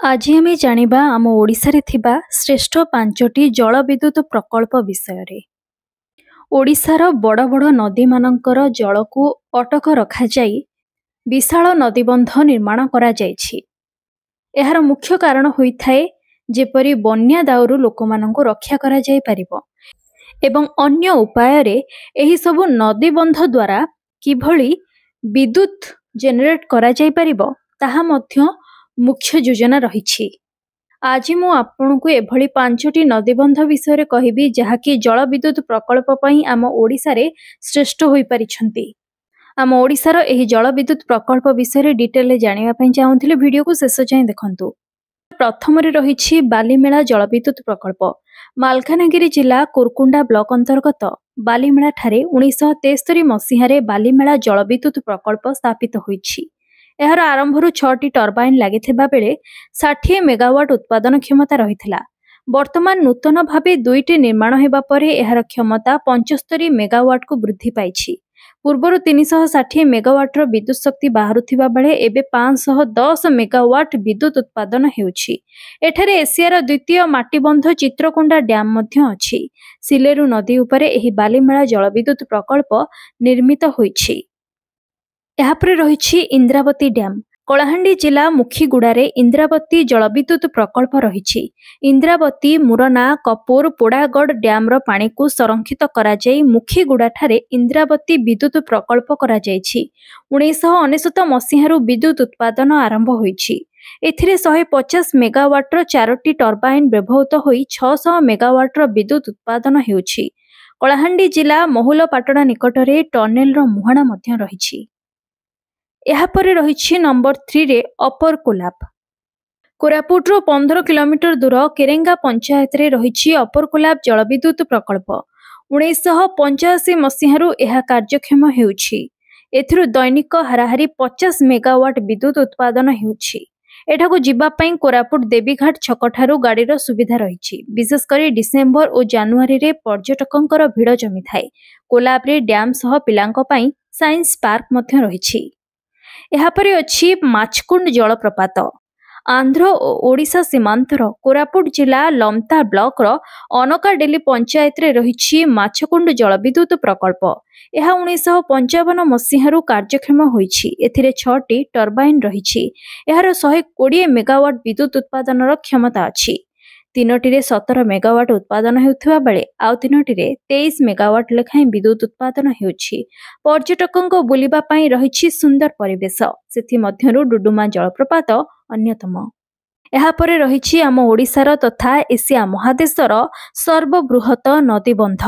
आज आम जानिबा आम ओडिशारे थिबा श्रेष्ठ 5टी जलविद्युत प्रकल्प विषय। ओडिशार बड़ बड़ नदी मानकर जलकू अटक रखाई विशाल नदीबंध निर्माण करा जायछि। एहार मुख्य कारण होइथाए जेपरि बन्या दाउरु लोकमानंको रक्षा करा जाय परिबो एवं अन्य उपाय रे एही सबु नदीबंध द्वारा किभଳି विद्युत जेनेरेट करा जाय परिबो ताहा मध्य मुख्य योजना रही। आज मु आपनकु एभଳି 5टी नदीबंध विषय कहबी जहाँकि जलविद्युत प्रकल्प पई आम ओडिसा रे श्रेष्ठ होई परिछंती। आम ओडिसार एही जलविद्युत प्रकल्प विषय डिटेल जानिबा पई चाहूथिले वीडियो को शेष जाय देखंतु। प्रथम रे रहिछि बालीमेला जलविद्युत प्रकल्प। मालकानगिरी जिला कुरकुंडा ब्लॉक अंतर्गत बालीमेला ठारे 1973 मसीह रे बालीमेला जलविद्युत प्रकल्प स्थापित होईछि। एहार आरंभरू 6टी टर्बाइन लागिथिबा बेले 60 मेगावाट उत्पादन क्षमता रहिथिला। वर्तमान नूतन भावे 2टी निर्माण हेबा परे एहार क्षमता 75 मेगावाट को वृद्धि पाइछि। पूर्वरु 360 मेगावाट रो विद्युत शक्ति बाहरुथिबा बेले एबे 510 मेगावाट विद्युत उत्पादन हेउछि। एठारे एशियार द्वितीय माटीबंध चित्रकोंडा डैम मध्य अछि। सिलेरु नदी उपरे एही बालीमेला जलविद्युत प्रकल्प निर्मित होईछि। यापरे रहिछि इंद्रावती डैम। कलाहांडी जिला मुखीगुड़ारे इंद्रावती जलविद्युत प्रकल्प रहिछि। इंद्रावती मुरना कपूर पोड़ागढ़ डैम रो पानी को संरक्षित करा जाई मुखीगुड़ा ठारे इंद्रावती विद्युत प्रकल्प करा जायछि। 1999 मसीहारू विद्युत उत्पादन आरंभ होईछि। एथिरे 150 मेगावाट रो 4टी टर्बाइन व्यवहृत होई 600 मेगावाट रो विद्युत उत्पादन हेउछि। कलाहांडी जिला महुलपाटଣା निकटरे टनेल रो मुहाणा मध्य रहिछि। यापरे रहिछि नंबर 3 रे अपर कोलाब। कोरापुट रो 15 किलोमीटर दूर केरेंगा पंचायत रे रहिछि अपर कोलाब जलविद्युत प्रकल्प। 1985 मसीहारू एहा कार्यक्षम हेउछि। एथिरु दैनिक हाराहारी 50 मेगावाट विद्युत उत्पादन हेउछि। एठाकू जिबा पई कोरापुट देवीघाट छकठारू गाड़ीर सुविधा रहिछि। विशेष करी डिसेंबर और जनवरी रे पर्यटकंकर भिड़ जमी थाए। कोलाब रे डैम सह पिलांक पई साइंस पार्क मध्य रहिछि। यापरे अछि माछकुंड जलप्रपात। आंध्र और ओडिशा सीमांतर कोरापुट जिला लमता ब्लॉक रो अनकाडेली पंचायत रे रहिछि माछकुंड जलविद्युत प्रकल्प। यह 1955 मसीहारू कार्यक्षम होईछि। एथिरे 6टी टर्बाइन रहिछि। एहार 120 मेगावाट विद्युत उत्पादन क्षमता अछि। 3टी रे 17 मेगावाट उत्पादन हेउथिबा बेले आउ 3टी रे 23 मेगावाट लेखाएं विद्युत उत्पादन हेउछि। पर्यटकंको बुलिबा पई रहिछि सुंदर परिवेश। सेथि मध्यरु डुडुमा जलप्रपात अन्यतम। यापरे रहिछि आम ओडिसार तथा एशिया महादेशर सर्वबृहत नदीबंध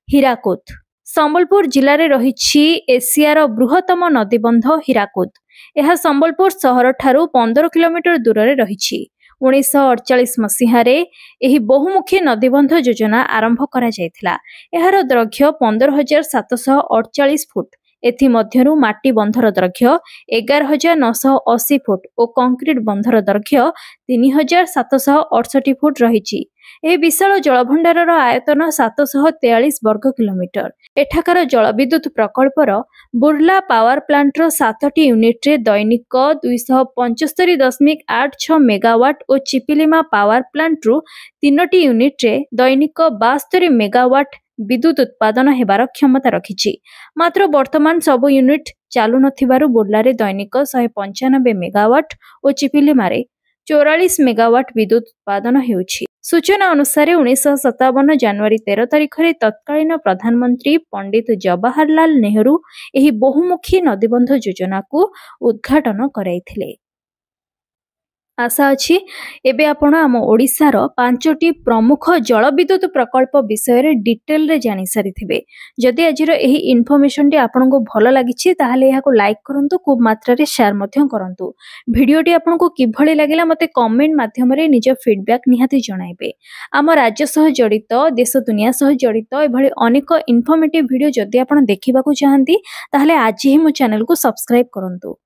हीराकुद। संबलपुर जिले में रहिछि एशियार बृहत्तम नदीबंध हीराकुद। यह संबलपुर सहर ठारू 15 किलोमीटर दूर रे रहिछि। 1948 मसीह रे एही बहुमुखी नदीबंध योजना आरंभ करा जायथिला। एहार दैर्घ्य 15,748 फुट। एथि मध्यरु माटी बंधर दैर्घ्य 11,980 फुट और कंक्रीट बंधर दैर्घ्य 3,768 फुट रहिछि। ए विशाल जलभंडारर आयतन 743 वर्ग किलोमीटर। एठाकार जलविद्युत प्रकल्पर बुर्ला पावर प्लांट रो 7टी यूनिट रे दैनिक 275.86 मेगावाट और चिपिलिमा पावर प्लांट रू 3टी यूनिट रे दैनिक 72 मेगावाट विद्युत उत्पादन हेबार क्षमता रखिछि। मात्र वर्तमान सबु यूनिट चालू नथिबारु बुर्ला रे दैनिक 195 मेगावाट और चिपिलिमा रे 44 मेगावाट विद्युत उत्पादन हेउछि। सूचना अनुसार 1957 जनवरी 13 तारिख रे तत्कालीन प्रधानमंत्री पंडित जवाहरलाल नेहरू एही बहुमुखी नदीबंध योजना को उद्घाटन कराइथिले। आशा अछि एबे आपण आम ओडिसार 5टी प्रमुख जलविद्युत प्रकल्प विषय रे डिटेल रे जानि सारिथिबे। जदि आजिर एही इन्फॉर्मेशन टी आपनको भलो लागिछि ताहाले याको लाइक करंतु, खूब मात्रा रे शेयर मध्य करंतु। वीडियो टी आपनको किभଳି लागिला मते कमेंट माध्यम रे निज फीडबैक निहाती जणाइबे। आम राज्य सह जड़ित देश दुनिया सह जड़ित एभଳି अनेक इन्फॉर्मेटिव वीडियो जदि आपण देखिबाकू चाहंती ताहाले आज ही मो चैनल को सब्सक्राइब करंतु।